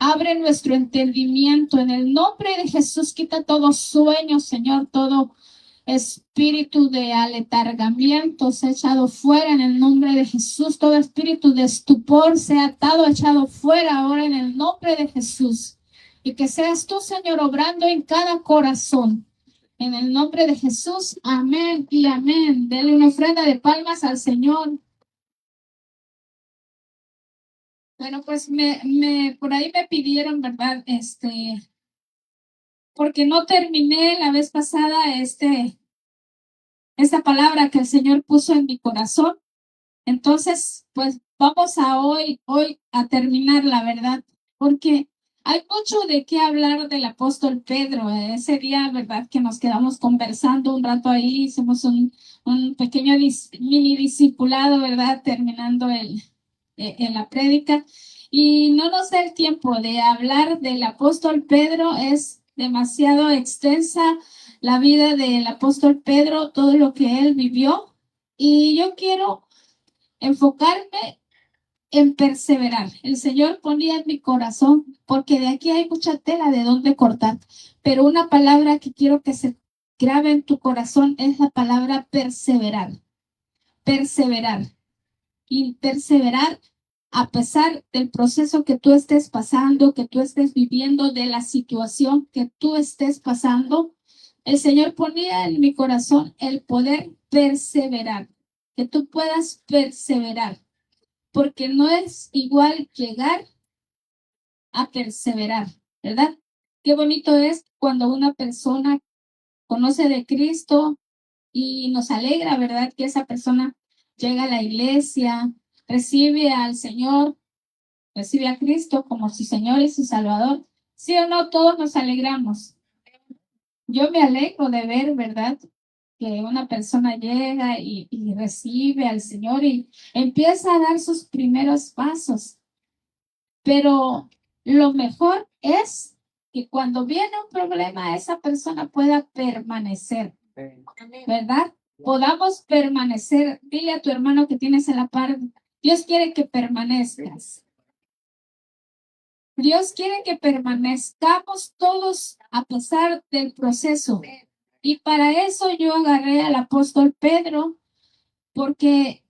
Abre nuestro entendimiento. En el nombre de Jesús, quita todo sueño, Señor, todo espíritu de aletargamiento sea echado fuera en el nombre de Jesús. Todo espíritu de estupor sea atado, echado fuera ahora en el nombre de Jesús. Y que seas tú, Señor, obrando en cada corazón. En el nombre de Jesús, amén y amén. Denle una ofrenda de palmas al Señor. Bueno, pues por ahí me pidieron, ¿verdad? Porque no terminé la vez pasada, esta palabra que el Señor puso en mi corazón. Entonces, pues vamos a hoy a terminar la verdad, porque hay mucho de qué hablar del apóstol Pedro. Ese día, verdad, que nos quedamos conversando un rato ahí, hicimos un pequeño mini discipulado, verdad, terminando en la prédica. Y no nos da el tiempo de hablar del apóstol Pedro, es demasiado extensa la vida del apóstol Pedro, todo lo que él vivió. Y yo quiero enfocarme en perseverar. El Señor ponía en mi corazón, porque de aquí hay mucha tela de dónde cortar, pero una palabra que quiero que se grabe en tu corazón es la palabra perseverar. Perseverar. Y perseverar a pesar del proceso que tú estés pasando, que tú estés viviendo, de la situación que tú estés pasando. El Señor ponía en mi corazón el poder perseverar, que tú puedas perseverar, porque no es igual llegar a perseverar, ¿verdad? Qué bonito es cuando una persona conoce de Cristo y nos alegra, ¿verdad? Que esa persona llega a la iglesia, recibe al Señor, recibe a Cristo como su Señor y su Salvador. Sí o no, todos nos alegramos. Yo me alegro de ver, ¿verdad? Que una persona llega y recibe al Señor y empieza a dar sus primeros pasos. Pero lo mejor es que cuando viene un problema, esa persona pueda permanecer, ¿verdad? Podamos permanecer. Dile a tu hermano que tienes en la par, Dios quiere que permanezcas. Dios quiere que permanezcamos todos a pesar del proceso. Y para eso yo agarré al apóstol Pedro, porque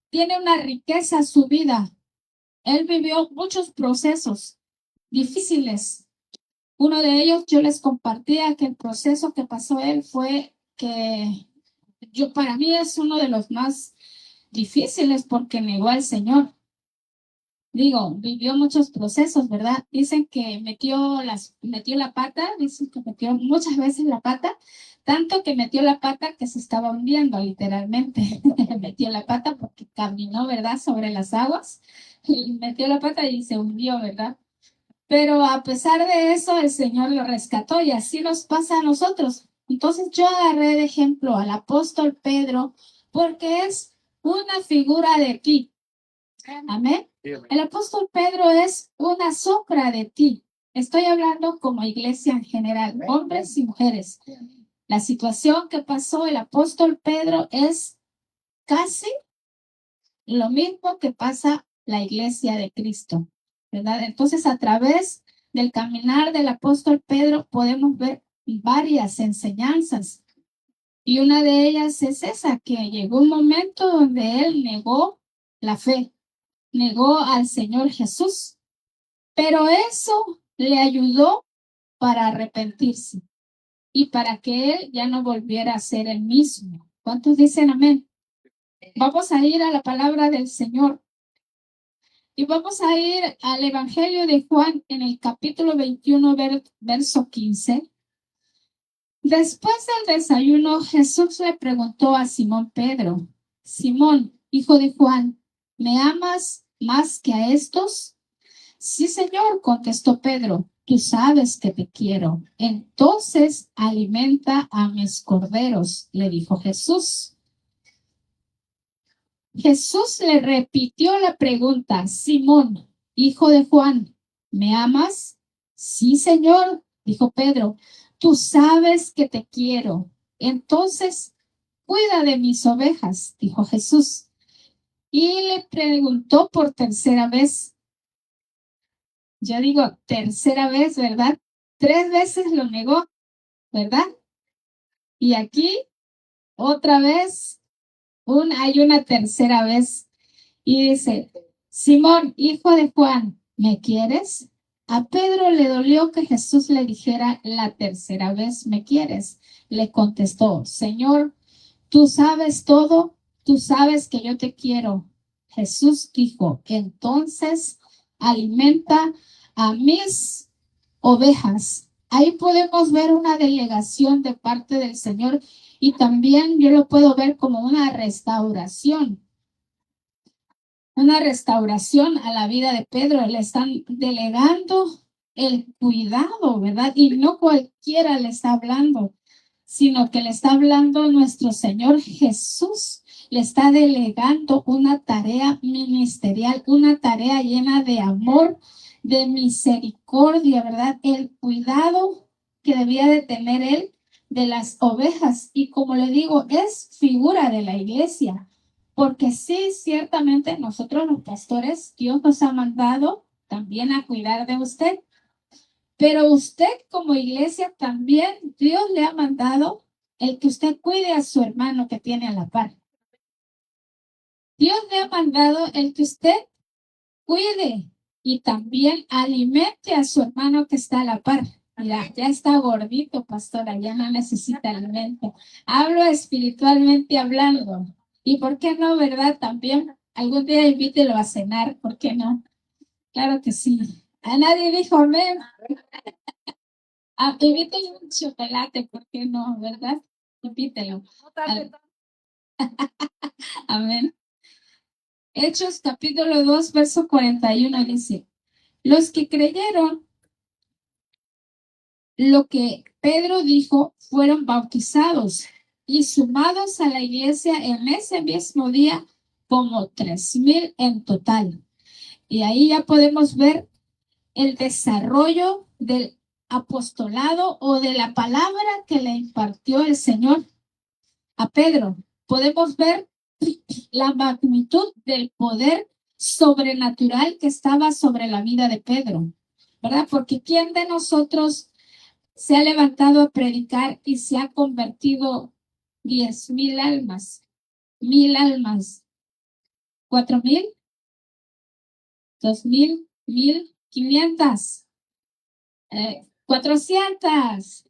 tiene una riqueza su vida. Él vivió muchos procesos difíciles. Uno de ellos yo les compartía que el proceso que pasó él fue que para mí es uno de los más difíciles porque negó al Señor. Digo, vivió muchos procesos, ¿verdad? Dicen que metió la pata, dicen que metió muchas veces la pata, tanto que metió la pata que se estaba hundiendo, literalmente. Metió la pata porque caminó, ¿verdad?, sobre las aguas, y metió la pata y se hundió, ¿verdad? Pero a pesar de eso, el Señor lo rescató y así nos pasa a nosotros. Entonces yo agarré de ejemplo al apóstol Pedro porque es una figura de ti. Amén. El apóstol Pedro es una sombra de ti. Estoy hablando como iglesia en general, hombres y mujeres. La situación que pasó el apóstol Pedro es casi lo mismo que pasa la iglesia de Cristo, ¿verdad? Entonces, a través del caminar del apóstol Pedro podemos ver varias enseñanzas. Y una de ellas es esa, que llegó un momento donde él negó la fe, negó al Señor Jesús, pero eso le ayudó para arrepentirse y para que él ya no volviera a ser el mismo. ¿Cuántos dicen amén? Vamos a ir a la palabra del Señor. Y vamos a ir al Evangelio de Juan en el capítulo 21, verso 15. Después del desayuno, Jesús le preguntó a Simón Pedro: Simón, hijo de Juan, ¿me amas más que a estos? Sí, Señor, contestó Pedro, tú sabes que te quiero. Entonces alimenta a mis corderos, le dijo Jesús. Jesús le repitió la pregunta: Simón, hijo de Juan, ¿me amas? Sí, Señor, dijo Pedro, tú sabes que te quiero. Entonces, cuida de mis ovejas, dijo Jesús. Y le preguntó por tercera vez: yo digo tercera vez, ¿verdad? 3 veces lo negó, ¿verdad? Y aquí otra vez, hay una tercera vez. Y dice, Simón, hijo de Juan, ¿me quieres? A Pedro le dolió que Jesús le dijera la tercera vez, ¿me quieres? Le contestó, Señor, tú sabes todo, tú sabes que yo te quiero. Jesús dijo, entonces alimenta a mis ovejas. Ahí podemos ver una delegación de parte del Señor y también yo lo puedo ver como una restauración a la vida de Pedro. Le están delegando el cuidado, ¿verdad? Y no cualquiera le está hablando, sino que le está hablando nuestro Señor Jesús. Le está delegando una tarea ministerial, una tarea llena de amor, de misericordia, ¿verdad? El cuidado que debía de tener él de las ovejas. Y como le digo, es figura de la iglesia. Porque sí, ciertamente nosotros los pastores, Dios nos ha mandado también a cuidar de usted, pero usted como iglesia también, Dios le ha mandado el que usted cuide a su hermano que tiene a la par. Dios le ha mandado el que usted cuide y también alimente a su hermano que está a la par. Mira, ya está gordito, pastora, ya no necesita alimento. Hablo espiritualmente hablando. ¿Y por qué no, verdad? También algún día invítelo a cenar, ¿por qué no? Claro que sí. A nadie dijo amén. Invítelo un chocolate, ¿por qué no, verdad? Invítelo. Amén. Hechos capítulo 2 verso 41 dice, los que creyeron lo que Pedro dijo fueron bautizados y sumados a la iglesia en ese mismo día como 3,000 en total. Y ahí ya podemos ver el desarrollo del apostolado o de la palabra que le impartió el Señor a Pedro. Podemos ver la magnitud del poder sobrenatural que estaba sobre la vida de Pedro, ¿verdad? Porque ¿quién de nosotros se ha levantado a predicar y se ha convertido 10,000 almas, 1,000 almas, 4,000, 2,000, 1,500, 400,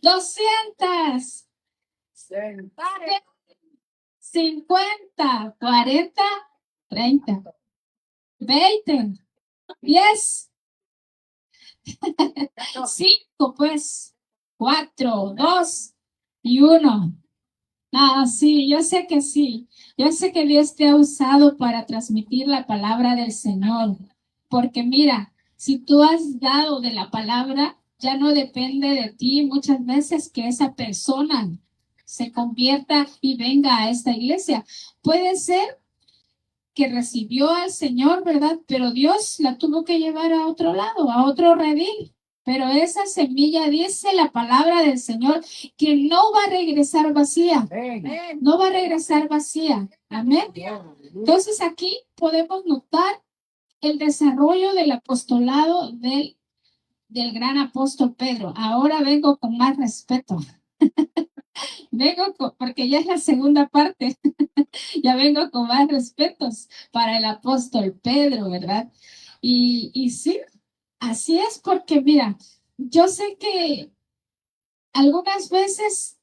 200, 50, 40, 30, 20, 10, 5, pues, 4, 2 y 1. Ah, sí, yo sé que sí. Yo sé que Dios te ha usado para transmitir la palabra del Señor. Porque mira, si tú has dado de la palabra, ya no depende de ti muchas veces que esa persona se convierta y venga a esta iglesia. Puede ser que recibió al Señor, ¿verdad? Pero Dios la tuvo que llevar a otro lado, a otro redil. Pero esa semilla, dice la palabra del Señor, que no va a regresar vacía. No va a regresar vacía. Amén. Entonces aquí podemos notar el desarrollo del apostolado del gran apóstol Pedro. Ahora vengo con más respeto. Porque ya es la segunda parte. Ya vengo con más respetos para el apóstol Pedro, ¿verdad? Y sí, así es porque mira, yo sé que algunas veces,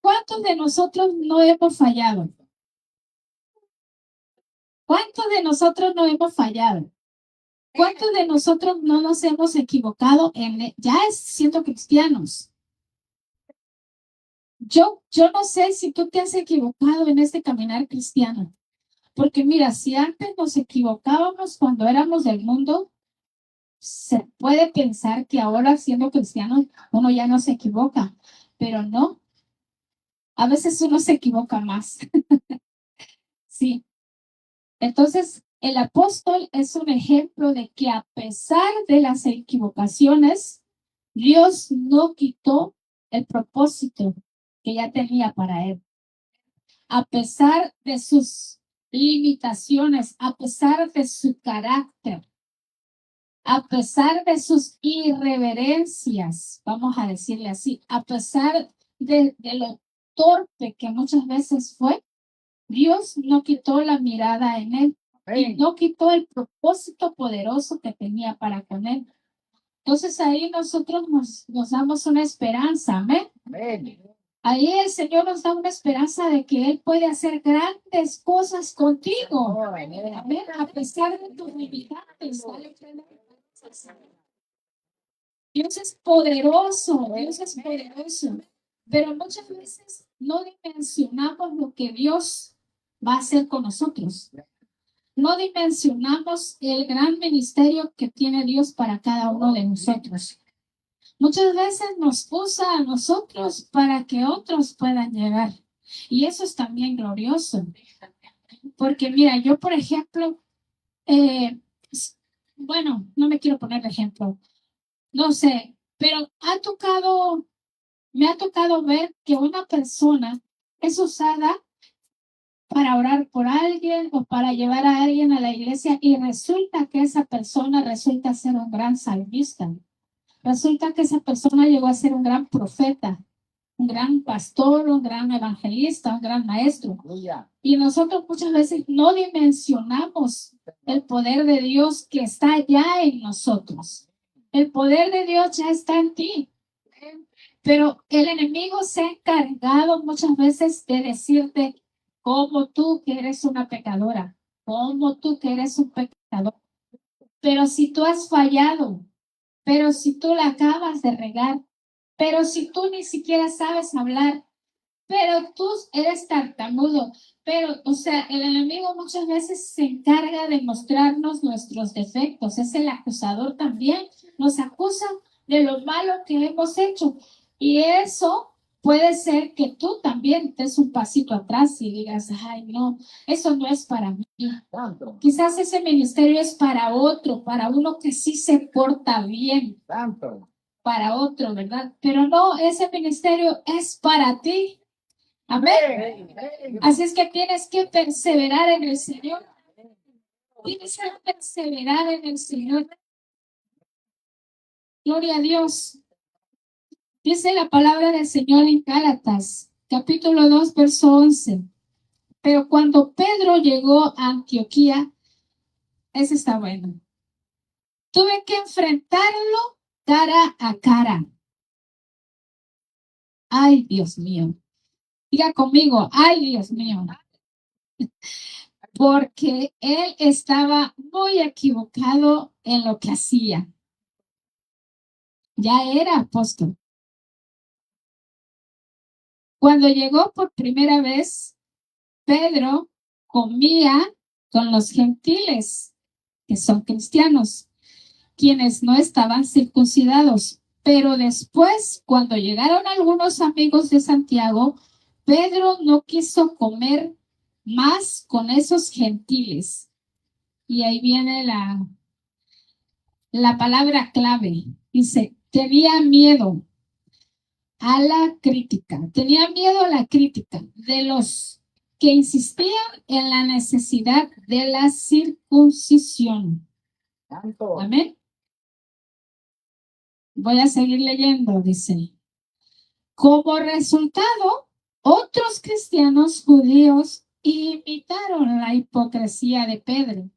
¿cuántos de nosotros no hemos fallado? ¿Cuántos de nosotros no hemos fallado? ¿Cuántos de nosotros no nos hemos equivocado ya siendo cristianos? Yo no sé si tú te has equivocado en este caminar cristiano, porque mira, si antes nos equivocábamos cuando éramos del mundo, se puede pensar que ahora siendo cristiano uno ya no se equivoca, pero no, a veces uno se equivoca más. Sí, entonces el apóstol es un ejemplo de que a pesar de las equivocaciones, Dios no quitó el propósito que ya tenía para él. A pesar de sus limitaciones, a pesar de su carácter, a pesar de sus irreverencias, vamos a decirle así, a pesar de lo torpe que muchas veces fue, Dios no quitó la mirada en él y no quitó el propósito poderoso que tenía para con él. Entonces ahí nosotros nos damos una esperanza, amén. Ahí el Señor nos da una esperanza de que Él puede hacer grandes cosas contigo. Amén. A pesar de tus limitantes. Dios es poderoso, Dios es poderoso. Pero muchas veces no dimensionamos lo que Dios va a hacer con nosotros. No dimensionamos el gran ministerio que tiene Dios para cada uno de nosotros. Muchas veces nos usa a nosotros para que otros puedan llegar. Y eso es también glorioso. Porque mira, yo por ejemplo, bueno, no me quiero poner de ejemplo, no sé, pero me ha tocado ver que una persona es usada para orar por alguien o para llevar a alguien a la iglesia y resulta que esa persona resulta ser un gran salmista. Resulta que esa persona llegó a ser un gran profeta, un gran pastor, un gran evangelista, un gran maestro. Y nosotros muchas veces no dimensionamos el poder de Dios que está ya en nosotros. El poder de Dios ya está en ti. Pero el enemigo se ha encargado muchas veces de decirte como tú que eres una pecadora, como tú que eres un pecador. Pero si tú has fallado, pero si tú la acabas de regar, pero si tú ni siquiera sabes hablar, pero tú eres tartamudo, pero, o sea, el enemigo muchas veces se encarga de mostrarnos nuestros defectos, es el acusador también, nos acusa de lo malo que hemos hecho y eso puede ser que tú también des un pasito atrás y digas, ay, no, eso no es para mí. Tanto. Quizás ese ministerio es para otro, para uno que sí se porta bien. Tanto. Para otro, ¿verdad? Pero no, ese ministerio es para ti. Amén. Así es que tienes que perseverar en el Señor. Tienes que perseverar en el Señor. Gloria a Dios. Dice la palabra del Señor en Gálatas, capítulo 2, verso 11. Pero cuando Pedro llegó a Antioquía, ese está bueno. Tuve que enfrentarlo cara a cara. Ay, Dios mío. Diga conmigo, ay, Dios mío. Porque él estaba muy equivocado en lo que hacía. Ya era apóstol. Cuando llegó por primera vez, Pedro comía con los gentiles, que son cristianos, quienes no estaban circuncidados. Pero después, cuando llegaron algunos amigos de Santiago, Pedro no quiso comer más con esos gentiles. Y ahí viene la palabra clave. Dice, tenía miedo a la crítica, tenía miedo a la crítica de los que insistían en la necesidad de la circuncisión. Amén. Voy a seguir leyendo, dice. Como resultado, otros cristianos judíos imitaron la hipocresía de Pedro.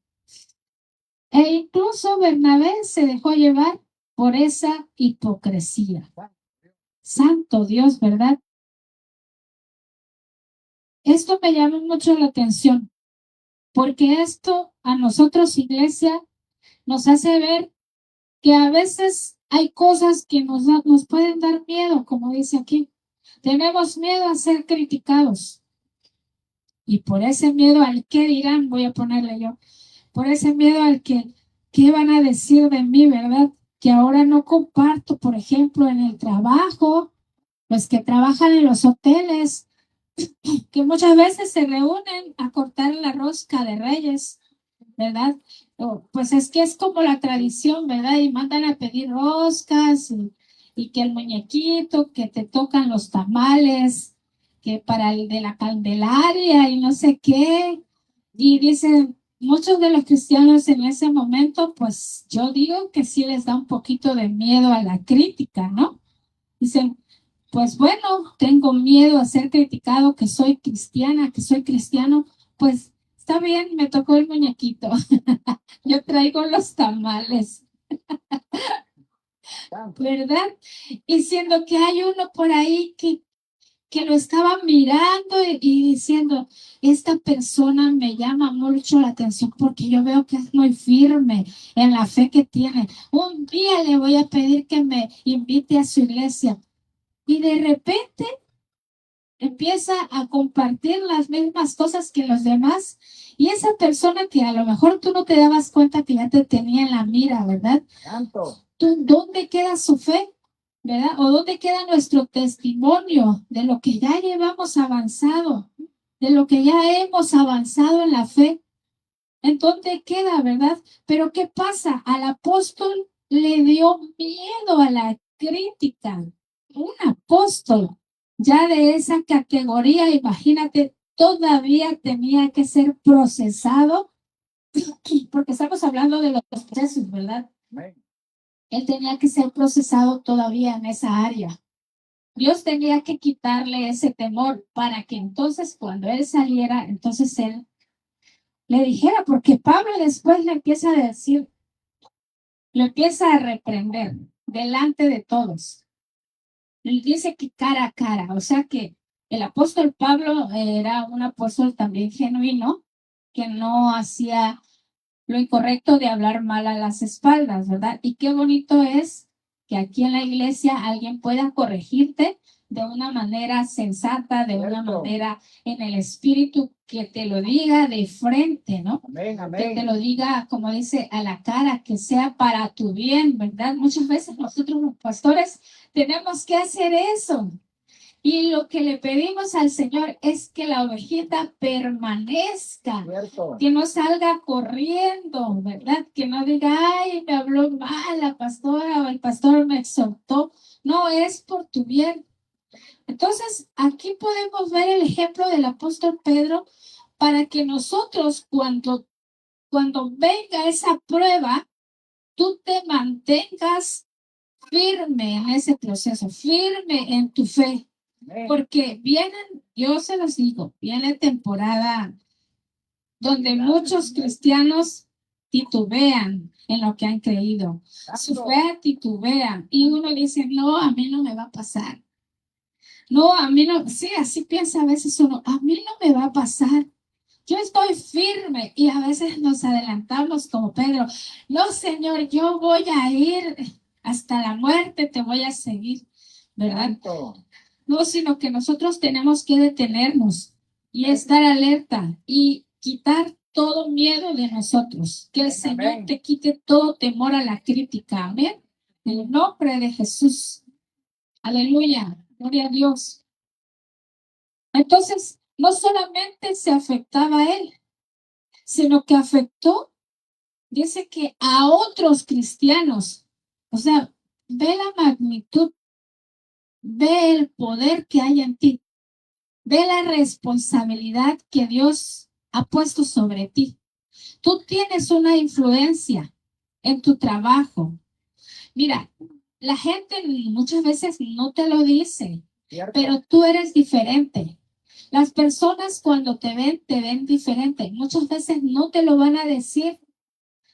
E incluso Bernabé se dejó llevar por esa hipocresía. Santo Dios, ¿verdad? Esto me llama mucho la atención, porque esto a nosotros, iglesia, nos hace ver que a veces hay cosas que nos pueden dar miedo, como dice aquí. Tenemos miedo a ser criticados. Y por ese miedo al qué dirán, voy a ponerle yo, por ese miedo al que, ¿qué van a decir de mí, verdad? Que ahora no comparto, por ejemplo, en el trabajo, los que trabajan en los hoteles, que muchas veces se reúnen a cortar la rosca de Reyes, ¿verdad? Pues es que es como la tradición, ¿verdad? Y mandan a pedir roscas y que el muñequito, que te tocan los tamales, que para el de la Candelaria y no sé qué. Y dicen, muchos de los cristianos en ese momento, pues yo digo que sí les da un poquito de miedo a la crítica, ¿no? Dicen, pues bueno, tengo miedo a ser criticado, que soy cristiana, que soy cristiano, pues está bien, me tocó el muñequito. Yo traigo los tamales, ¿verdad? Y siendo que hay uno por ahí que lo estaba mirando y diciendo, esta persona me llama mucho la atención porque yo veo que es muy firme en la fe que tiene. Un día le voy a pedir que me invite a su iglesia. Y de repente empieza a compartir las mismas cosas que los demás. Y esa persona que a lo mejor tú no te dabas cuenta que ya te tenía en la mira, ¿verdad? ¿Dónde queda su fe? ¿Verdad? ¿O dónde queda nuestro testimonio de lo que ya llevamos avanzado, de lo que ya hemos avanzado en la fe? ¿En dónde queda, verdad? Pero ¿qué pasa? Al apóstol le dio miedo a la crítica. Un apóstol ya de esa categoría, imagínate, todavía tenía que ser procesado, porque estamos hablando de los procesos, ¿verdad? Él tenía que ser procesado todavía en esa área. Dios tenía que quitarle ese temor para que entonces cuando él saliera, entonces él le dijera, porque Pablo después le empieza a decir, lo empieza a reprender delante de todos. Él dice que cara a cara, o sea que el apóstol Pablo era un apóstol también genuino, que no hacía lo incorrecto de hablar mal a las espaldas, ¿verdad? Y qué bonito es que aquí en la iglesia alguien pueda corregirte de una manera sensata, de una manera en el espíritu, que te lo diga de frente, ¿no? Amén, Que te amén. lo diga, como dice, a la cara, que sea para tu bien, ¿verdad? Muchas veces nosotros los pastores tenemos que hacer eso. Y lo que le pedimos al Señor es que la ovejita permanezca, Cierto. que no salga corriendo, ¿verdad? Que no diga, ay, me habló mal la pastora o el pastor me exhortó. No, es por tu bien. Entonces, aquí podemos ver el ejemplo del apóstol Pedro para que nosotros, cuando venga esa prueba, tú te mantengas firme en ese proceso, firme en tu fe. Amén. Porque vienen, yo se los digo, viene temporada donde muchos cristianos titubean en lo que han creído. Su fe titubea y uno dice, no, a mí no me va a pasar. No, a mí no, sí, así piensa a veces uno, a mí no me va a pasar. Yo estoy firme y a veces nos adelantamos como Pedro. No, Señor, yo voy a ir hasta la muerte, te voy a seguir, ¿verdad? Santo. No, sino que nosotros tenemos que detenernos y estar alerta y quitar todo miedo de nosotros. Que el Señor Amén. te quite todo temor a la crítica. Amén. En el nombre de Jesús. Aleluya. Gloria a Dios. Entonces, no solamente se afectaba a él, sino que afectó, dice que a otros cristianos. O sea, ve la magnitud, ve el poder que hay en ti. Ve la responsabilidad que Dios ha puesto sobre ti. Tú tienes una influencia en tu trabajo. Mira, la gente muchas veces no te lo dice, Cierto. pero tú eres diferente. Las personas cuando te ven diferente. Muchas veces no te lo van a decir,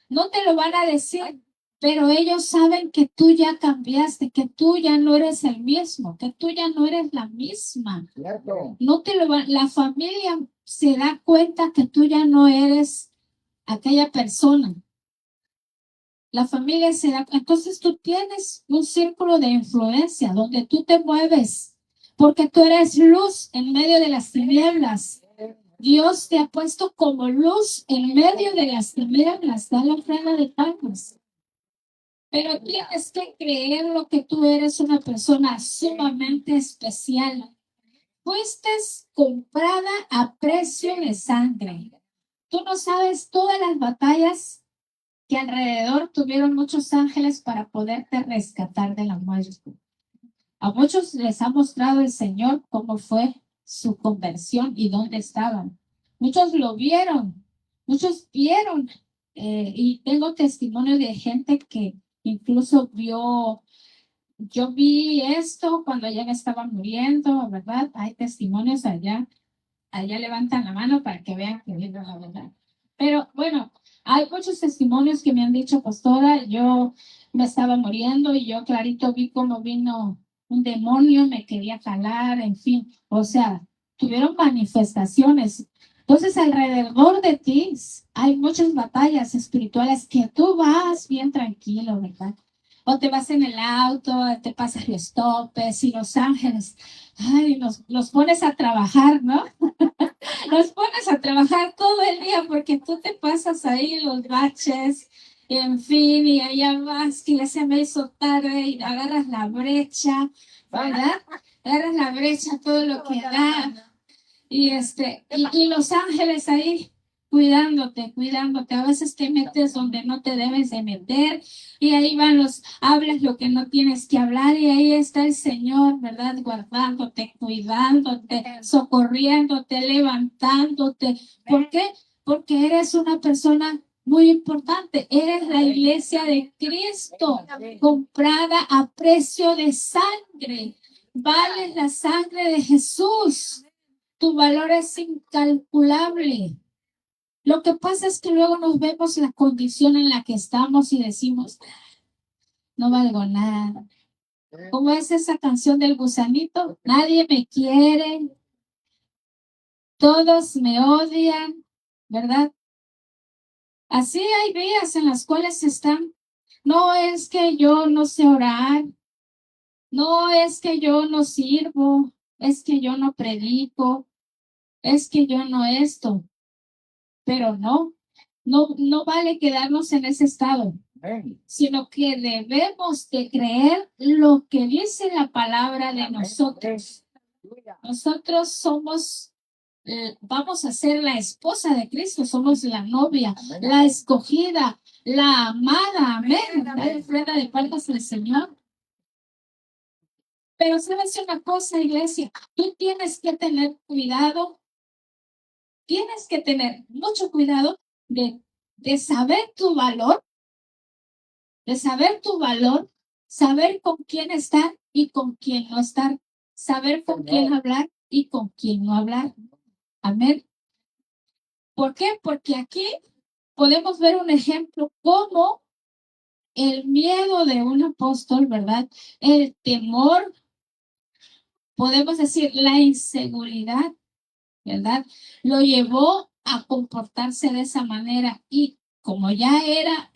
no te lo van a decir, pero ellos saben que tú ya cambiaste, que tú ya no eres el mismo, que tú ya no eres la misma. Cierto. No te lo va, la familia se da cuenta que tú ya no eres aquella persona. La familia se da, entonces tú tienes un círculo de influencia donde tú te mueves, porque tú eres luz en medio de las tinieblas. Dios te ha puesto como luz en medio de las tinieblas. Da la ofrenda de palmas. Pero tienes que creer lo que tú eres una persona sumamente especial. Fuiste comprada a precio de sangre. Tú no sabes todas las batallas que alrededor tuvieron muchos ángeles para poderte rescatar de la muerte. A muchos les ha mostrado el Señor cómo fue su conversión y dónde estaban. Muchos lo vieron, Muchos vieron, y tengo testimonio de gente que incluso vio, yo vi esto cuando ella me estaba muriendo, ¿verdad? Hay testimonios allá. Allá levantan la mano para que vean que digo la verdad. Pero bueno, hay muchos testimonios que me han dicho, pastora, yo me estaba muriendo y yo clarito vi cómo vino un demonio, me quería jalar, en fin. O sea, tuvieron manifestaciones. Entonces, alrededor de ti hay muchas batallas espirituales que tú vas bien tranquilo, ¿verdad? O te vas en el auto, te pasas los topes y los ángeles, ay, los pones a trabajar, ¿no? Los pones a trabajar todo el día porque tú te pasas ahí los baches, en fin, y allá vas, que ya se me hizo tarde y agarras la brecha, ¿verdad? Agarras la brecha, todo lo que da. Y los ángeles ahí cuidándote, cuidándote. A veces te metes donde no te debes de meter y ahí van hablas lo que no tienes que hablar y ahí está el Señor, ¿verdad? Guardándote, cuidándote, socorriéndote, levantándote. ¿Por qué? Porque eres una persona muy importante. Eres la iglesia de Cristo, comprada a precio de sangre. Vales la sangre de Jesús. Tu valor es incalculable. Lo que pasa es que luego nos vemos la condición en la que estamos y decimos, no valgo nada. ¿Cómo es esa canción del gusanito? Nadie me quiere, todos me odian, ¿verdad? Así hay días en las cuales están, no es que yo no sé orar, no es que yo no sirvo, es que yo no predico, es que yo no esto. Pero no vale quedarnos en ese estado, sino que debemos de creer lo que dice la palabra de nosotros. Nosotros somos, vamos a ser la esposa de Cristo, somos la novia, la escogida, la amada, amén. Dale ofrenda de palmas al Señor. Pero sabes una cosa, iglesia, tú tienes que tener mucho cuidado de saber tu valor, de saber tu valor, saber con quién estar y con quién no estar, saber con quién hablar y con quién no hablar. Amén. ¿Por qué? Porque aquí podemos ver un ejemplo como el miedo de un apóstol, ¿verdad? El temor, podemos decir la inseguridad, ¿verdad? Lo llevó a comportarse de esa manera y como ella era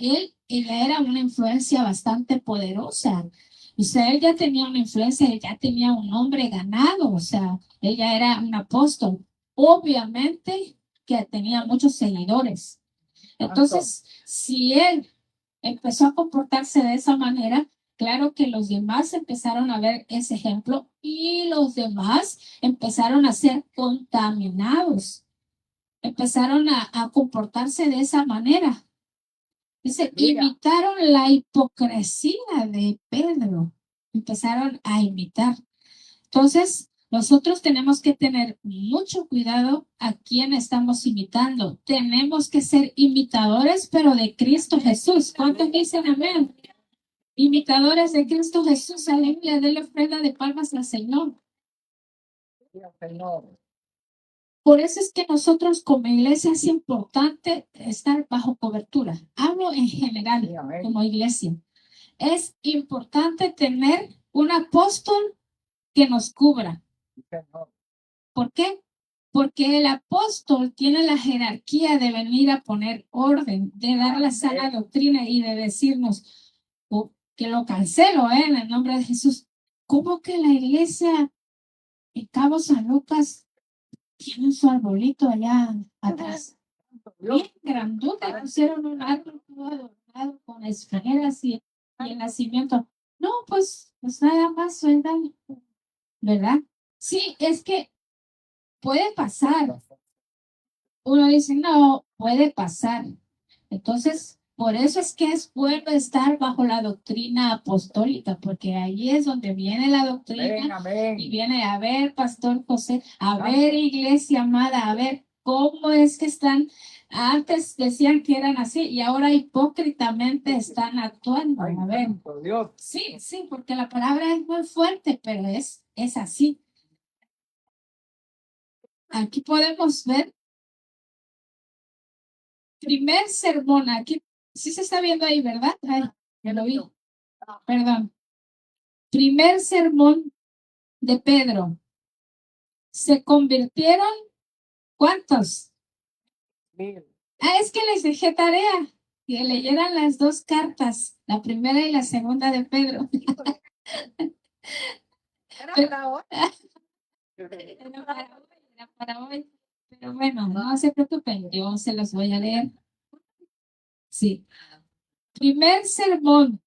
una influencia bastante poderosa. O sea, él ya tenía una influencia, él ya tenía un nombre ganado, o sea, ella era un apóstol. Obviamente que tenía muchos seguidores. Entonces, si él empezó a comportarse de esa manera, claro que los demás empezaron a ver ese ejemplo y los demás empezaron a ser contaminados, empezaron a comportarse de esa manera. Dice, imitaron la hipocresía de Pedro, empezaron a imitar. Entonces, nosotros tenemos que tener mucho cuidado a quién estamos imitando. Tenemos que ser imitadores, pero de Cristo Jesús. ¿Cuántos dicen amén? Imitadores de Cristo Jesús. Aleluya, denle ofrenda de palmas al Señor. Por eso es que nosotros como iglesia es importante estar bajo cobertura. Hablo en general como iglesia. Es importante tener un apóstol que nos cubra. ¿Por qué? Porque el apóstol tiene la jerarquía de venir a poner orden, de dar la sana doctrina y de decirnos que lo cancelo en el nombre de Jesús. ¿Cómo que la iglesia en Cabo San Lucas tiene su arbolito allá atrás? Bien grandote, pusieron un árbol todo adornado con esferas y el nacimiento. No, pues nada más sueldan, ¿verdad? Sí, es que puede pasar. Uno dice, no, puede pasar. Entonces, por eso es que es bueno estar bajo la doctrina apostólica, porque ahí es donde viene la doctrina y viene a ver, Pastor José, a ver, iglesia amada, a ver, cómo es que están, antes decían que eran así y ahora hipócritamente están actuando. A ver, Por Dios. sí, porque la palabra es muy fuerte, pero es así. Aquí podemos ver primer sermón. Aquí sí se está viendo ahí, ¿verdad? Ay, ya lo vi. Perdón. Primer sermón de Pedro. ¿Se convirtieron cuántos? 1000. Es que les dejé tarea que leyeran las dos cartas, la primera y la segunda de Pedro. Era para hoy. Era para hoy. Pero bueno, no se preocupen, yo se los voy a leer. Sí. Primer sermón,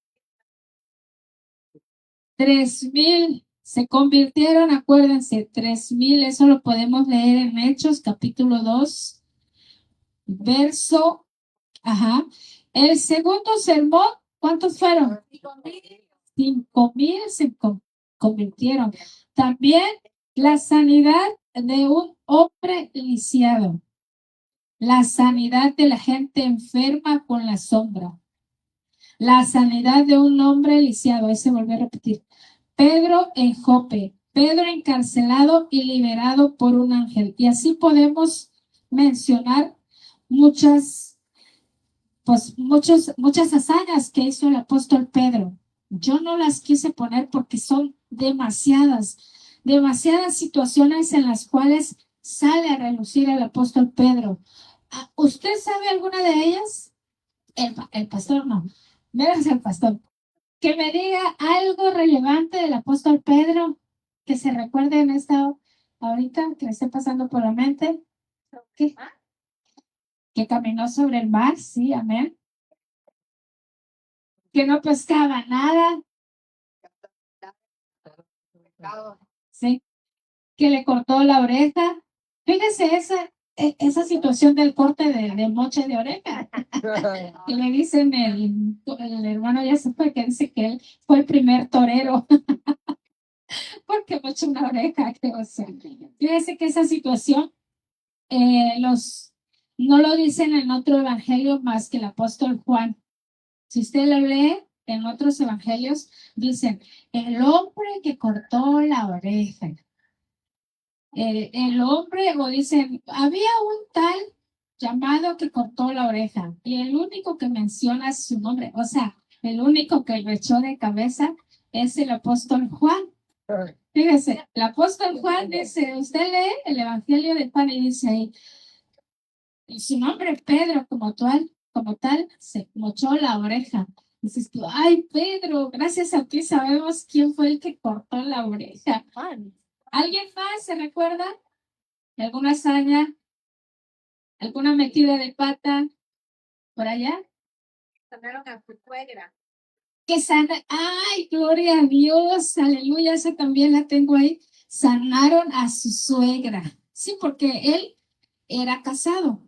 3000 se convirtieron, acuérdense, 3000, eso lo podemos leer en Hechos, capítulo 2, verso, ajá. El segundo sermón, ¿cuántos fueron? 5000 se convirtieron. También la sanidad de un hombre lisiado, la sanidad de la gente enferma con la sombra, la sanidad de un hombre lisiado, ese volvió a repetir. Pedro en Jope, Pedro encarcelado y liberado por un ángel. Y así podemos mencionar muchas, muchas hazañas que hizo el apóstol Pedro. Yo no las quise poner porque son demasiadas situaciones en las cuales sale a relucir el apóstol Pedro. ¿Usted sabe alguna de ellas? El pastor no. Menos el pastor. Que me diga algo relevante del apóstol Pedro que se recuerde en esta ahorita, que le esté pasando por la mente. ¿Qué? Que caminó sobre el mar, sí, amén. Que no pescaba nada, sí. Que le cortó la oreja. Fíjese esa situación del corte de moche de oreja. Que le dicen el hermano ya se fue, que dice que él fue el primer torero porque mochó una oreja, creo ser. Fíjese que esa situación no lo dicen en otro evangelio más que el apóstol Juan. Si usted lo lee en otros evangelios, dicen, el hombre que cortó la oreja. El hombre, o dicen, había un tal llamado que cortó la oreja, y el único que menciona su nombre, o sea, el único que lo echó de cabeza es el apóstol Juan. Fíjese, el apóstol Juan dice, usted lee el evangelio de Juan y dice ahí, y su nombre Pedro como tal, se mochó la oreja. Dices tú, ay Pedro, gracias a ti sabemos quién fue el que cortó la oreja. ¿Alguien más se recuerda? ¿Alguna hazaña? ¿Alguna metida de pata por allá? Sanaron a su suegra. Que sana, ay, gloria a Dios, aleluya, esa también la tengo ahí. Sanaron a su suegra. Sí, porque él era casado.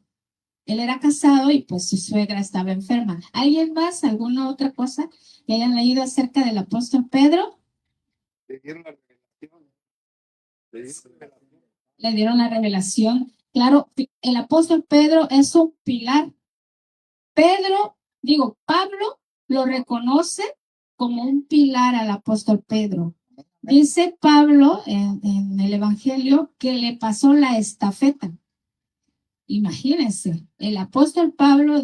Él era casado y pues su suegra estaba enferma. ¿Alguien más? ¿Alguna otra cosa que hayan leído acerca del apóstol Pedro? Le dieron la revelación. Le dieron la revelación. Claro, el apóstol Pedro es un pilar. Pablo lo reconoce como un pilar al apóstol Pedro. Dice Pablo en el Evangelio que le pasó la estafeta. Imagínense, el apóstol Pablo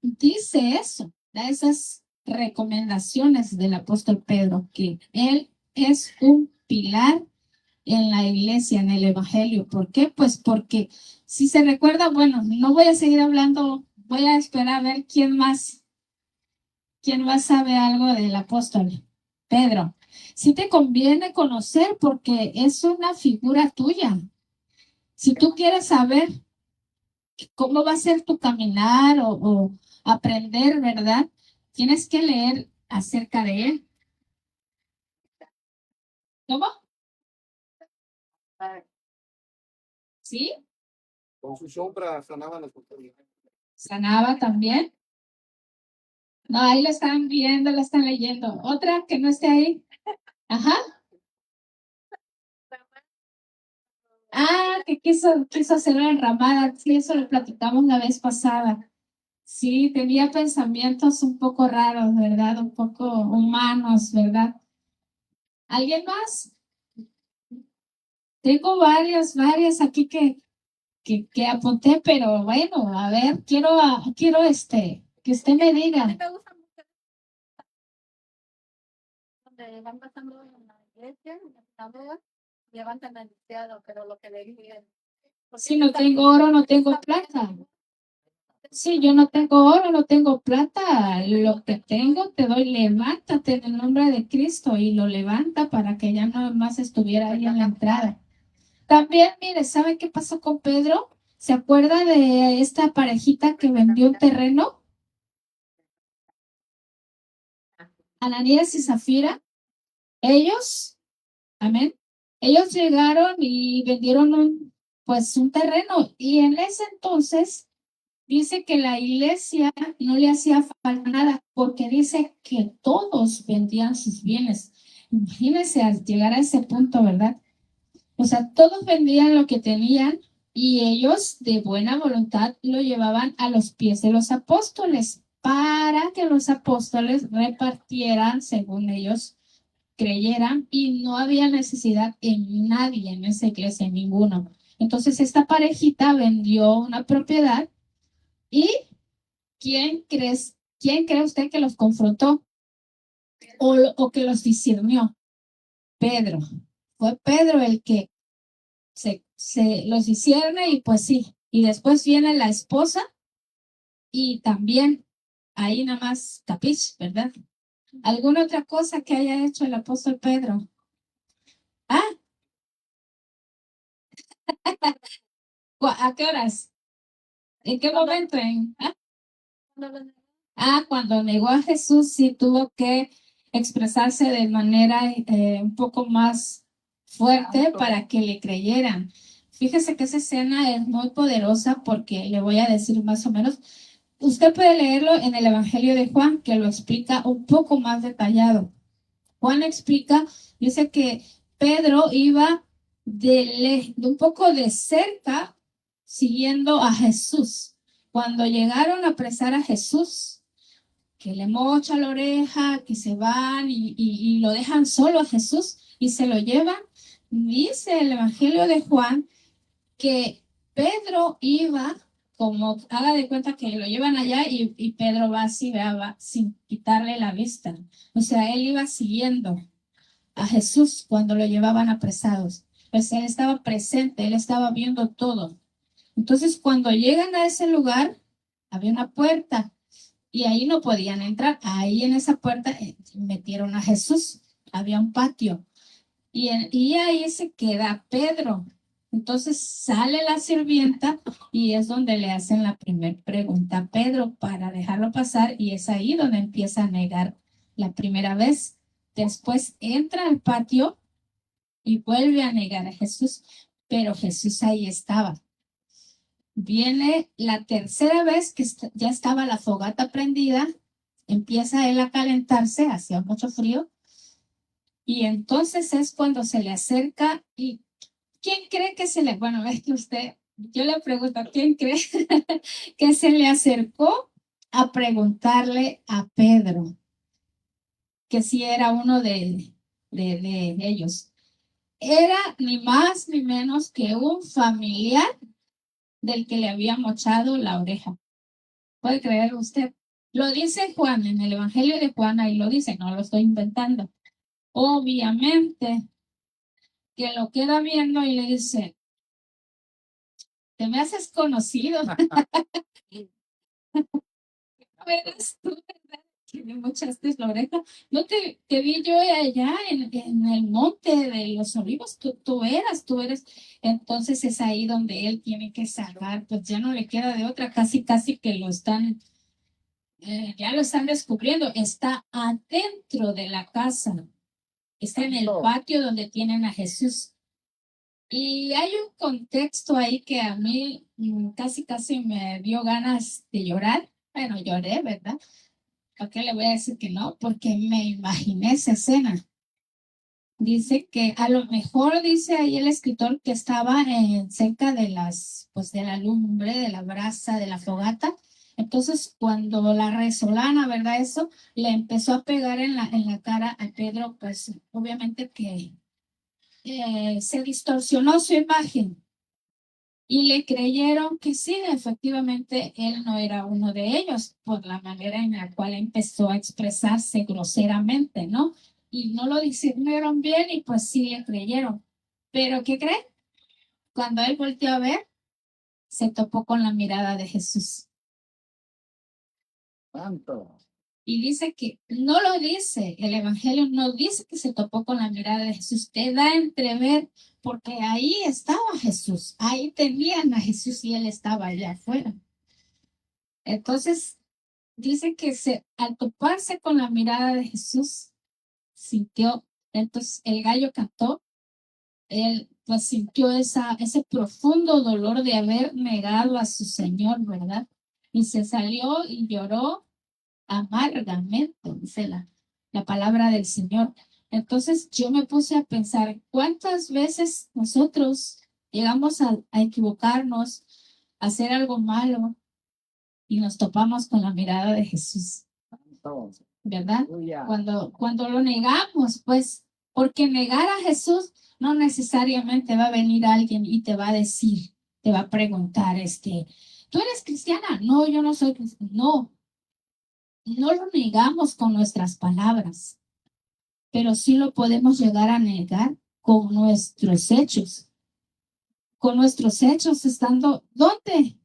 dice eso, da esas recomendaciones del apóstol Pedro, que él es un pilar en la iglesia, en el evangelio. ¿Por qué? Pues porque si se recuerda, bueno, no voy a seguir hablando, voy a esperar a ver quién más sabe algo del apóstol Pedro. Sí te conviene conocer porque es una figura tuya. Si tú quieres saber cómo va a ser tu caminar o aprender, ¿verdad? Tienes que leer acerca de él. ¿Cómo? ¿Sí? Con su sombra sanaban las autoridades. Sanaba también. No, ahí la están viendo, la están leyendo. Otra que no esté ahí. Ajá. Que quiso hacer una enramada. Sí, eso lo platicamos la vez pasada. Sí, tenía pensamientos un poco raros, ¿verdad? Un poco humanos, ¿verdad? ¿Alguien más? Tengo varias aquí que apunté, pero bueno, a ver, quiero que usted me diga. Me gusta mucho donde van pasando en la iglesia, en la sinagoga, levantan el lisiado, pero lo que le dije, Si no tengo oro, no tengo plata. Sí, yo no tengo oro, no tengo plata. Lo que tengo te doy, levántate en el nombre de Cristo y lo levanta para que ya no más estuviera ahí en la entrada. También, mire, ¿sabe qué pasó con Pedro? ¿Se acuerda de esta parejita que vendió un terreno? Ananías y Zafira. Ellos, amén. Ellos llegaron y vendieron un terreno y en ese entonces dice que la iglesia no le hacía falta nada porque dice que todos vendían sus bienes. Imagínense al llegar a ese punto, ¿verdad? O sea, todos vendían lo que tenían y ellos de buena voluntad lo llevaban a los pies de los apóstoles para que los apóstoles repartieran según ellos creyeran y no había necesidad en nadie en esa iglesia, en ninguno. Entonces esta parejita vendió una propiedad y quién cree usted que los confrontó o que los discernió? Pedro. Fue Pedro el que se los discierne y pues sí. Y después viene la esposa y también ahí nada más capich, ¿verdad? ¿Alguna otra cosa que haya hecho el apóstol Pedro? Ah, ¿a qué horas? ¿En qué momento? Cuando negó a Jesús, sí tuvo que expresarse de manera un poco más fuerte para que le creyeran. Fíjese que esa escena es muy poderosa porque le voy a decir más o menos. Usted puede leerlo en el Evangelio de Juan, que lo explica un poco más detallado. Juan explica, dice que Pedro iba de un poco de cerca siguiendo a Jesús. Cuando llegaron a apresar a Jesús, que le mocha la oreja, que se van y lo dejan solo a Jesús y se lo llevan, dice el Evangelio de Juan que Pedro iba como, haga de cuenta que lo llevan allá y Pedro va así, va sin quitarle la vista. O sea, él iba siguiendo a Jesús cuando lo llevaban apresados. Pues él estaba presente, él estaba viendo todo. Entonces, cuando llegan a ese lugar, había una puerta y ahí no podían entrar. Ahí en esa puerta metieron a Jesús. Había un patio y ahí se queda Pedro. Entonces sale la sirvienta y es donde le hacen la primera pregunta a Pedro para dejarlo pasar y es ahí donde empieza a negar la primera vez. Después entra al patio y vuelve a negar a Jesús, pero Jesús ahí estaba. Viene la tercera vez que ya estaba la fogata prendida, empieza él a calentarse, hacía mucho frío, y entonces es cuando se le acerca y ¿quién cree que bueno, es que usted, yo le pregunto, ¿quién cree que se le acercó a preguntarle a Pedro que si era uno de ellos? Era ni más ni menos que un familiar del que le había mochado la oreja. ¿Puede creer usted? Lo dice Juan en el Evangelio de Juan, ahí lo dice, no lo estoy inventando. Obviamente que lo queda viendo y le dice, te me haces conocido. Eres tú, ¿verdad? Que me mochaste la oreja. No te vi yo allá en el monte de los olivos. Tú eres. Entonces es ahí donde él tiene que salvar. Pues ya no le queda de otra. Casi que ya lo están descubriendo. Está adentro de la casa. Está en el patio donde tienen a Jesús. Y hay un contexto ahí que a mí casi me dio ganas de llorar. Bueno, lloré, ¿verdad? ¿Por qué le voy a decir que no? Porque me imaginé esa escena. Dice que a lo mejor, dice ahí el escritor, que estaba cerca de de la lumbre, de la brasa, de la fogata. Entonces, cuando la resolana, ¿verdad? Eso le empezó a pegar en la cara a Pedro, pues obviamente que se distorsionó su imagen y le creyeron que sí, efectivamente, él no era uno de ellos por la manera en la cual empezó a expresarse groseramente, ¿no? Y no lo discernieron bien y pues sí le creyeron. Pero ¿qué creen? Cuando él volteó a ver, se topó con la mirada de Jesús. Santo. Y dice que, no lo dice, el Evangelio no dice que se topó con la mirada de Jesús, te da a entrever, porque ahí estaba Jesús, ahí tenían a Jesús y él estaba allá afuera. Entonces, dice que al toparse con la mirada de Jesús, sintió, entonces el gallo cantó, él pues sintió ese profundo dolor de haber negado a su Señor, ¿verdad? Y se salió y lloró amargamente, dice la palabra del Señor. Entonces yo me puse a pensar, ¿cuántas veces nosotros llegamos a equivocarnos, a hacer algo malo y nos topamos con la mirada de Jesús? Santo. ¿Verdad? Aleluya. Cuando lo negamos, pues, porque negar a Jesús no necesariamente va a venir alguien y te va a decir, te va a preguntar, ¿tú eres cristiana? No, yo no soy cristiana. No lo negamos con nuestras palabras, pero sí lo podemos llegar a negar con nuestros hechos estando, ¿dónde?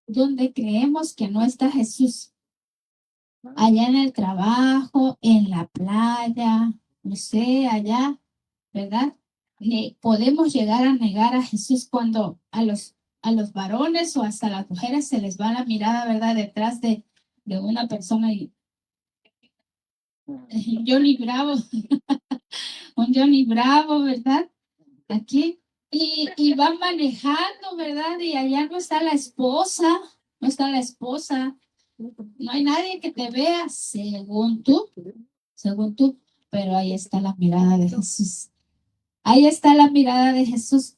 Donde creemos que no está Jesús, allá en el trabajo, en la playa, no sé, allá, ¿verdad? Podemos llegar a negar a Jesús cuando a los varones o hasta a las mujeres se les va la mirada, ¿verdad? Detrás de una persona y Johnny Bravo, un Johnny Bravo, ¿verdad? Aquí. Y van manejando, ¿verdad? Y allá no está la esposa, no está la esposa, no hay nadie que te vea, según tú, pero ahí está la mirada de Jesús. Ahí está la mirada de Jesús,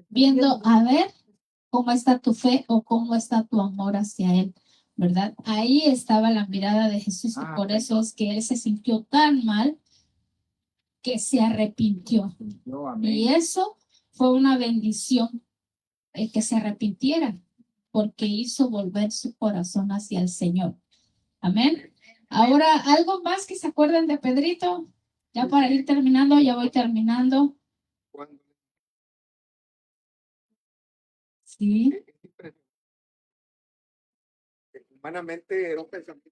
viendo a ver cómo está tu fe o cómo está tu amor hacia Él, ¿verdad? Ahí estaba la mirada de Jesús y por eso es que Él se sintió tan mal que se arrepintió. Y eso fue una bendición, el que se arrepintiera, porque hizo volver su corazón hacia el Señor. Amén. Ahora, ¿algo más que se acuerden de Pedrito? Ya para ir terminando, ya voy terminando. Sí. Humanamente era un pensamiento.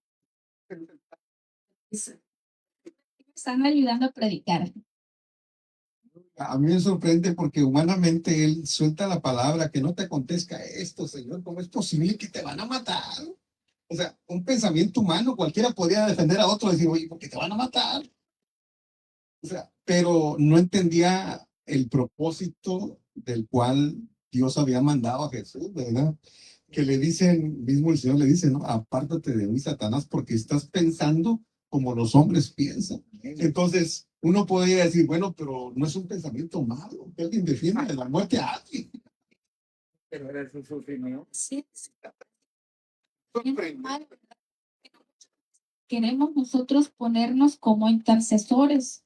Están ayudando a predicar. A mí me sorprende porque humanamente él suelta la palabra, que no te acontezca esto, Señor, ¿cómo es posible que te van a matar? O sea, un pensamiento humano, cualquiera podría defender a otro y decir, oye, ¿por qué te van a matar? O sea, pero no entendía el propósito del cual Dios había mandado a Jesús, ¿verdad? Que le dicen, mismo el Señor le dice, ¿no? Apártate de mí, Satanás, porque estás pensando como los hombres piensan. Entonces, uno podría decir, bueno, pero no es un pensamiento malo, que alguien defienda de la muerte a alguien. Pero era su sufrimiento. Sí. Queremos nosotros ponernos como intercesores,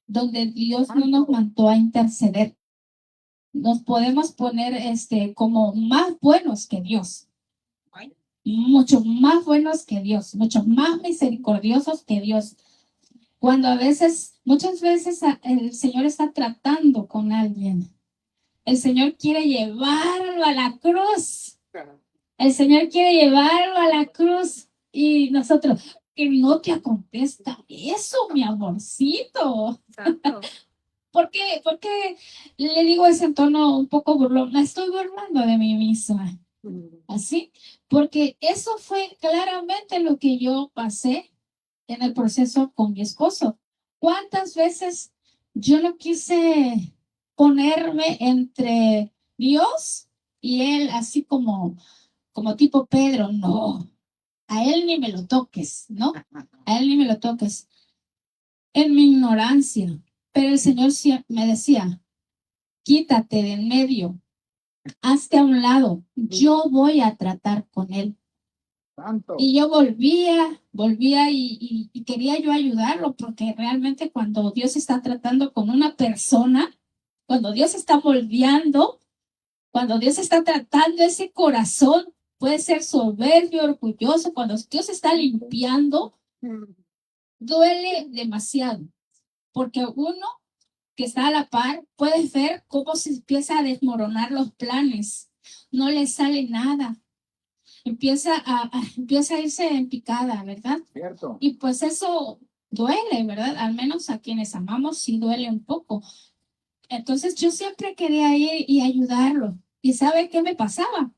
donde Dios no nos mandó a interceder. Nos podemos poner como más buenos que Dios, mucho más buenos que Dios, mucho más misericordiosos que Dios. Cuando muchas veces el Señor está tratando con alguien, el Señor quiere llevarlo a la cruz. El Señor quiere llevarlo a la cruz y nosotros, que no te contesta eso, mi amorcito. ¿Por qué? Porque le digo ese tono un poco burlón, me estoy burlando de mí misma. Así, porque eso fue claramente lo que yo pasé en el proceso con mi esposo. ¿Cuántas veces yo no quise ponerme entre Dios y él, así como tipo Pedro? No, a él ni me lo toques, ¿no? A él ni me lo toques. En mi ignorancia, Pero el Señor me decía, quítate de en medio, hazte a un lado, yo voy a tratar con él. Santo. Y yo volvía y quería yo ayudarlo, porque realmente cuando Dios está tratando con una persona, cuando Dios está moldeando, cuando Dios está tratando ese corazón, puede ser soberbio, orgulloso, cuando Dios está limpiando, duele demasiado, porque uno que está a la par puede ver cómo se empieza a desmoronar los planes, no le sale nada. Empieza a irse en picada, ¿verdad? Cierto. Y pues eso duele, ¿verdad? Al menos a quienes amamos sí duele un poco. Entonces yo siempre quería ir y ayudarlo. ¿Y sabe qué me pasaba?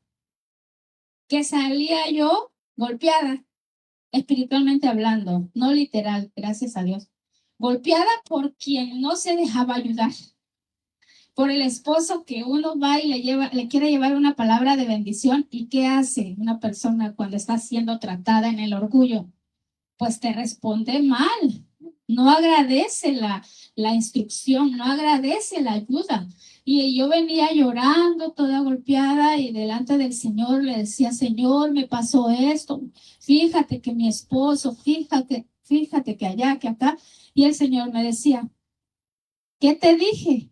Que salía yo golpeada, espiritualmente hablando, no literal, gracias a Dios. Golpeada por quien no se dejaba ayudar. Por el esposo que uno va y le quiere llevar una palabra de bendición. ¿Y qué hace una persona cuando está siendo tratada en el orgullo? Pues te responde mal. No agradece la instrucción, no agradece la ayuda. Y yo venía llorando, toda golpeada, y delante del Señor le decía, Señor, me pasó esto. Fíjate que mi esposo, fíjate que allá, que acá. Y el Señor me decía, ¿qué te dije?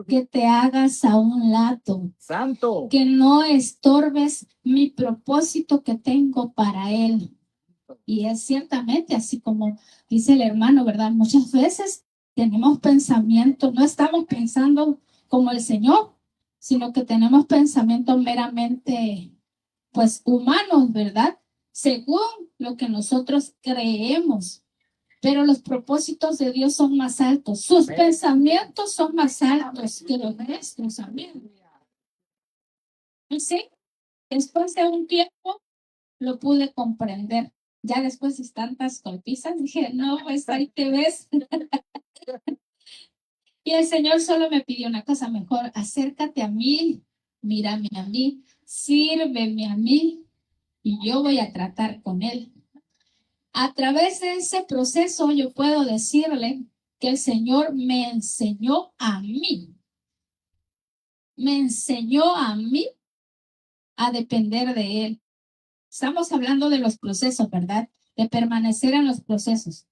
Que te hagas a un lado, Santo. que no estorbes mi propósito que tengo para él. Y es ciertamente así como dice el hermano, ¿verdad? Muchas veces tenemos pensamientos, no estamos pensando como el Señor, sino que tenemos pensamientos meramente, pues, humanos, ¿verdad? Según lo que nosotros creemos. Pero los propósitos de Dios son más altos. Sus pensamientos son más altos que los nuestros. Amén. Y sí, después de un tiempo lo pude comprender. Ya después de tantas golpizas, dije, no, pues ahí te ves. Y el Señor solo me pidió una cosa mejor, acércate a mí, mírame a mí, sírveme a mí, y yo voy a tratar con él. A través de ese proceso yo puedo decirle que el Señor me enseñó a a depender de Él. Estamos hablando de los procesos, ¿verdad? De permanecer en los procesos.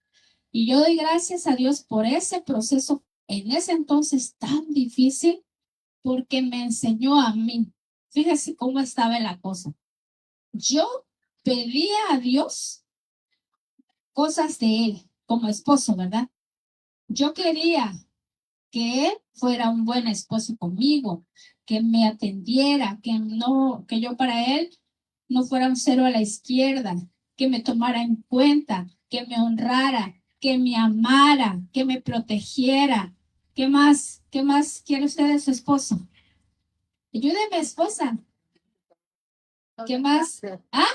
Y yo doy gracias a Dios por ese proceso en ese entonces tan difícil, porque me enseñó a mí. Fíjese cómo estaba la cosa. Yo pedía a Dios cosas de Él como esposo, ¿verdad? Yo quería que él fuera un buen esposo conmigo, que me atendiera, que yo para él no fuera un cero a la izquierda, que me tomara en cuenta, que me honrara, que me amara, que me protegiera. ¿Qué más? ¿Qué más quiere usted de su esposo? Ayúdeme, esposa. ¿Qué más? Ah,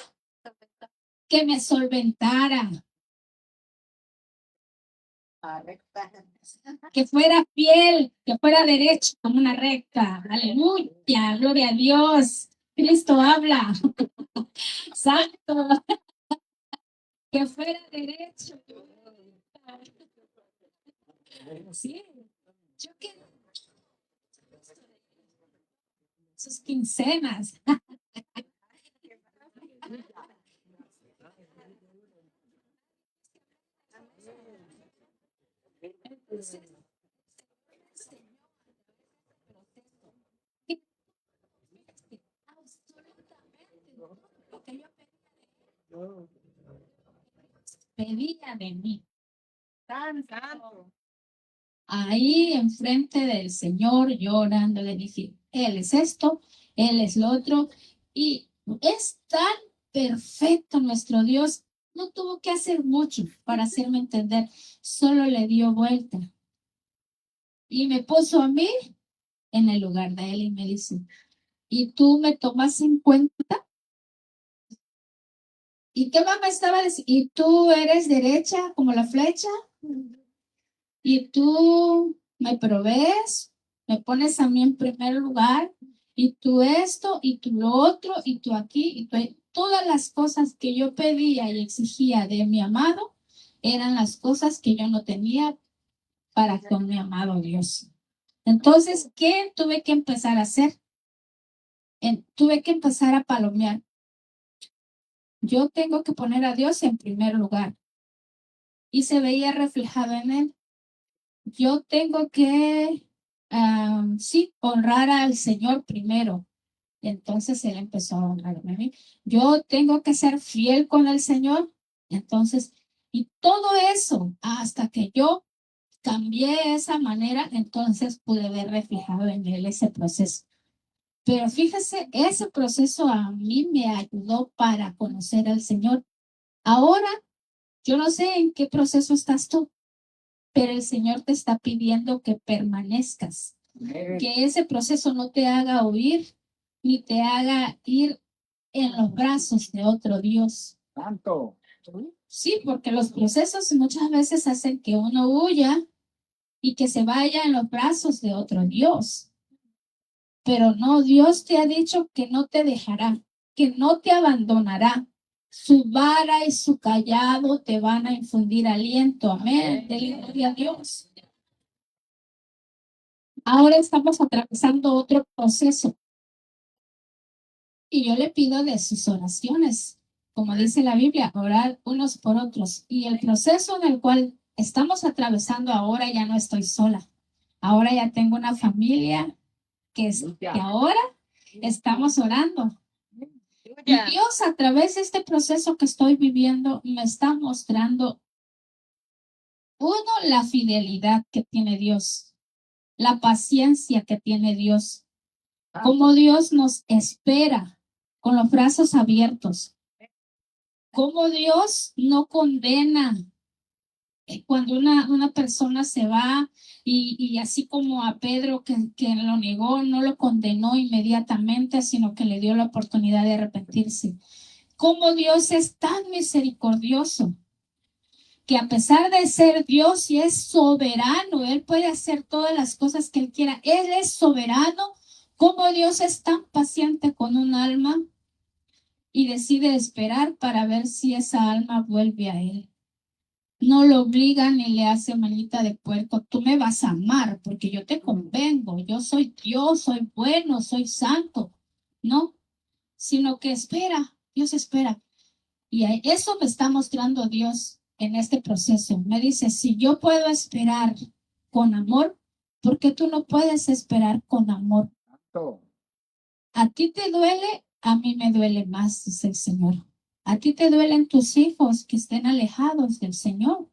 que me solventara, que fuera fiel, que fuera derecho como una recta. Aleluya, gloria a Dios. Cristo habla. Santo, que fuera derecho. Sí, yo quiero sus quincenas. Entonces, lo que yo pedía de mí. Santo. Ahí enfrente del Señor, llorando, le dije, Él es esto, Él es lo otro. Y es tan perfecto nuestro Dios. No tuvo que hacer mucho para hacerme entender. Solo le dio vuelta. Y me puso a mí en el lugar de Él y me dice, ¿y tú me tomas en cuenta? ¿Y qué más me estaba diciendo? ¿Y tú eres derecha como la flecha? ¿Y tú me provees? ¿Me pones a mí en primer lugar? ¿Y tú esto? ¿Y tú lo otro? ¿Y tú aquí? ¿Y tú ahí? Todas las cosas que yo pedía y exigía de mi amado eran las cosas que yo no tenía para con mi amado Dios. Entonces, ¿qué tuve que empezar a hacer? Tuve que empezar a palomear. Yo tengo que poner a Dios en primer lugar. Y se veía reflejado en él. Yo tengo que, sí, honrar al Señor primero. Entonces él empezó a honrarme a mí. Yo tengo que ser fiel con el Señor. Entonces, y todo eso, hasta que yo cambié esa manera, entonces pude ver reflejado en él ese proceso. Pero fíjese, ese proceso a mí me ayudó para conocer al Señor. Ahora, yo no sé en qué proceso estás tú, pero el Señor te está pidiendo que permanezcas, que ese proceso no te haga huir ni te haga ir en los brazos de otro Dios. Santo. Sí, porque los procesos muchas veces hacen que uno huya y que se vaya en los brazos de otro Dios. Pero no, Dios te ha dicho que no te dejará, que no te abandonará. Su vara y su callado te van a infundir aliento. Amén. Dele gloria a Dios. Ahora estamos atravesando otro proceso. Y yo le pido de sus oraciones, como dice la Biblia, orar unos por otros. Y el proceso en el cual estamos atravesando ahora ya no estoy sola. Ahora ya tengo una familia que ahora estamos orando. Y Dios a través de este proceso que estoy viviendo me está mostrando, uno, la fidelidad que tiene Dios, la paciencia que tiene Dios, cómo Dios nos espera con los brazos abiertos, cómo Dios no condena cuando una persona se va y así como a Pedro que lo negó, no lo condenó inmediatamente, sino que le dio la oportunidad de arrepentirse. Cómo Dios es tan misericordioso que a pesar de ser Dios y es soberano, Él puede hacer todas las cosas que Él quiera. Él es soberano. Cómo Dios es tan paciente con un alma y decide esperar para ver si esa alma vuelve a Él. No lo obliga ni le hace manita de puerco. Tú me vas a amar porque yo te convengo. Yo soy Dios, soy bueno, soy santo. No, sino que espera, Dios espera. Y eso me está mostrando Dios en este proceso. Me dice, si yo puedo esperar con amor, ¿por qué tú no puedes esperar con amor? Santo. A ti te duele, a mí me duele más, dice el Señor. A ti te duelen tus hijos que estén alejados del Señor.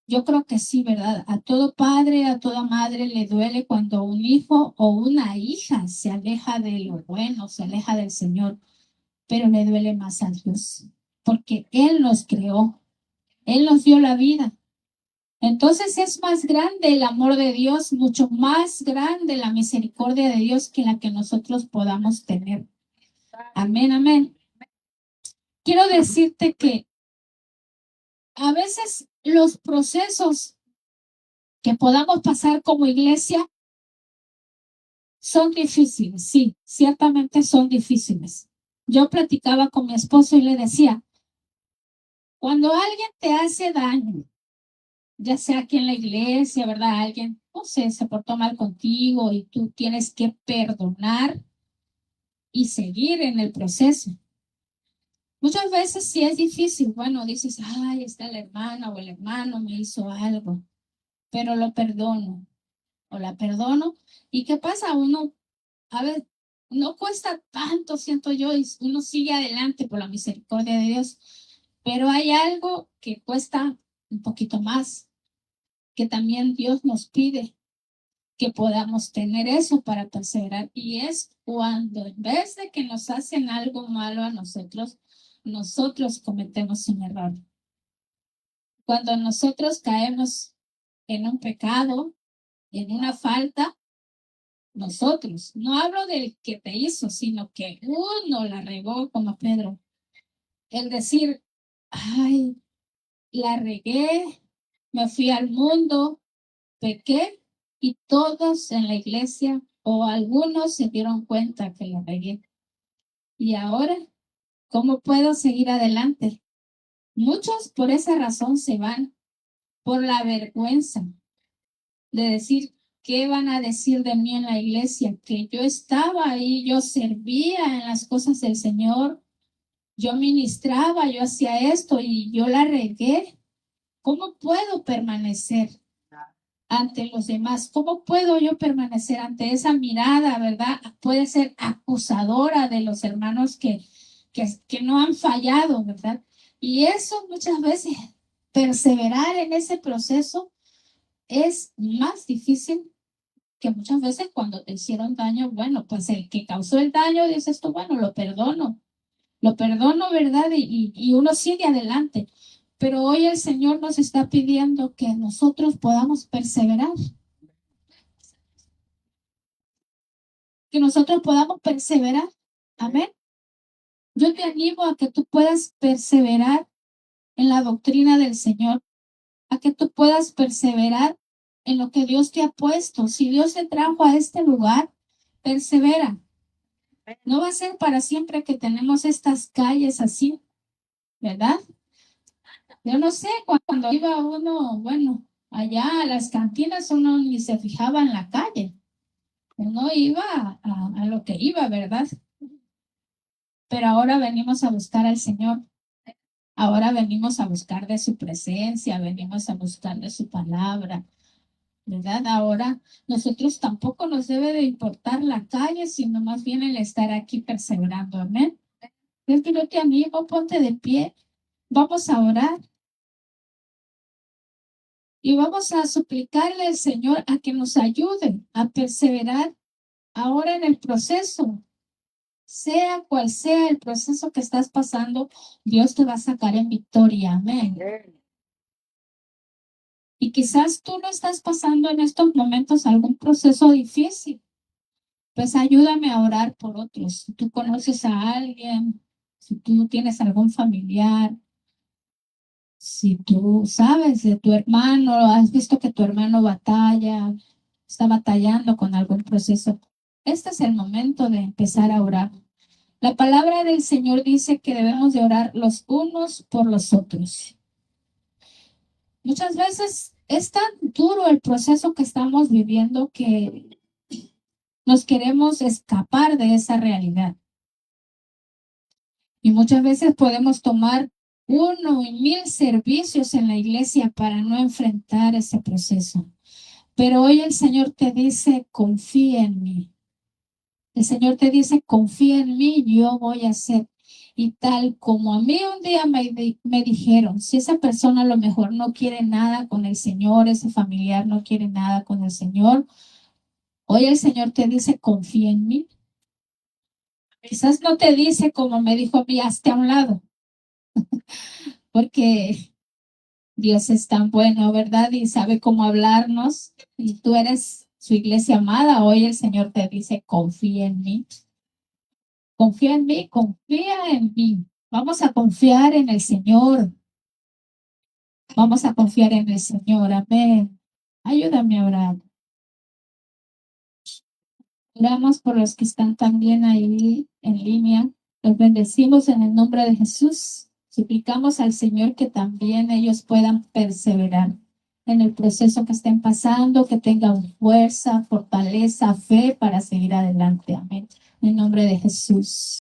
Yo creo que sí, ¿verdad? A todo padre, a toda madre le duele cuando un hijo o una hija se aleja de lo bueno, se aleja del Señor, pero le duele más a Dios, porque Él nos creó, Él nos dio la vida. Entonces es más grande el amor de Dios, mucho más grande la misericordia de Dios que la que nosotros podamos tener. Amén, amén. Quiero decirte que a veces los procesos que podamos pasar como iglesia son difíciles, sí, ciertamente son difíciles. Yo platicaba con mi esposo y le decía, cuando alguien te hace daño, ya sea aquí en la iglesia, ¿verdad? Alguien, no sé, se portó mal contigo y tú tienes que perdonar y seguir en el proceso. Muchas veces sí es difícil, bueno, dices, ay, está la hermana o el hermano me hizo algo, pero lo perdono o la perdono. ¿Y qué pasa? Uno, a ver, no cuesta tanto, siento yo, y uno sigue adelante por la misericordia de Dios, pero hay algo que cuesta un poquito más, que también Dios nos pide que podamos tener eso para perseverar. Y es cuando en vez de que nos hacen algo malo a nosotros, nosotros cometemos un error. Cuando nosotros caemos en un pecado, en una falta, nosotros, no hablo del que te hizo, sino que uno la regó como Pedro. El decir, ay, la regué, me fui al mundo, pequé y todos en la iglesia o algunos se dieron cuenta que la regué. Y ahora, ¿cómo puedo seguir adelante? Muchos por esa razón se van, por la vergüenza. de decir, ¿qué van a decir de mí en la iglesia? Que yo estaba ahí, yo servía en las cosas del Señor, yo ministraba, yo hacía esto y yo la regué. ¿Cómo puedo permanecer ante los demás? ¿Cómo puedo yo permanecer ante esa mirada, verdad? Puede ser acusadora de los hermanos que no han fallado, ¿verdad? Y eso muchas veces, perseverar en ese proceso es más difícil que muchas veces cuando te hicieron daño. Bueno, pues el que causó el daño, dices tú, bueno, lo perdono, ¿verdad? Y uno sigue adelante. Pero hoy el Señor nos está pidiendo que nosotros podamos perseverar, que nosotros podamos perseverar. Amén. Yo te animo a que tú puedas perseverar en la doctrina del Señor, a que tú puedas perseverar en lo que Dios te ha puesto. Si Dios te trajo a este lugar, persevera. No va a ser para siempre que tenemos estas calles así, ¿verdad? Yo no sé, cuando iba uno, bueno, allá a las cantinas uno ni se fijaba en la calle. Uno iba a lo que iba, ¿verdad? Pero ahora venimos a buscar al Señor. Ahora venimos a buscar de su presencia, venimos a buscar de su palabra, ¿verdad? Ahora nosotros tampoco nos debe de importar la calle, sino más bien el estar aquí perseverando. Amén. Yo te animo, ponte de pie. Vamos a orar y vamos a suplicarle al Señor a que nos ayude a perseverar ahora en el proceso. Sea cual sea el proceso que estás pasando, Dios te va a sacar en victoria. Amén. Y quizás tú no estás pasando en estos momentos algún proceso difícil. Pues ayúdame a orar por otros. Si tú conoces a alguien, si tú tienes algún familiar, si tú sabes de tu hermano, has visto que tu hermano está batallando con algún proceso, este es el momento de empezar a orar. La palabra del Señor dice que debemos de orar los unos por los otros. Muchas veces es tan duro el proceso que estamos viviendo que nos queremos escapar de esa realidad. Y muchas veces podemos tomar 1 y 1000 servicios en la iglesia para no enfrentar ese proceso. Pero hoy el Señor te dice, confía en mí. El Señor te dice, confía en mí, yo voy a hacer. Y tal como a mí un día me dijeron, si esa persona a lo mejor no quiere nada con el Señor, ese familiar no quiere nada con el Señor, hoy el Señor te dice, confía en mí. Quizás no te dice como me dijo a mí, hazte a un lado, porque Dios es tan bueno, ¿verdad? Y sabe cómo hablarnos. Y tú eres su iglesia amada. Hoy el Señor te dice, confía en mí. Confía en mí, confía en mí. Vamos a confiar en el Señor. Vamos a confiar en el Señor. Amén. Ayúdame a orar. Oramos por los que están también ahí en línea. Los bendecimos en el nombre de Jesús. Suplicamos al Señor que también ellos puedan perseverar en el proceso que estén pasando, que tengan fuerza, fortaleza, fe para seguir adelante. Amén. En el nombre de Jesús.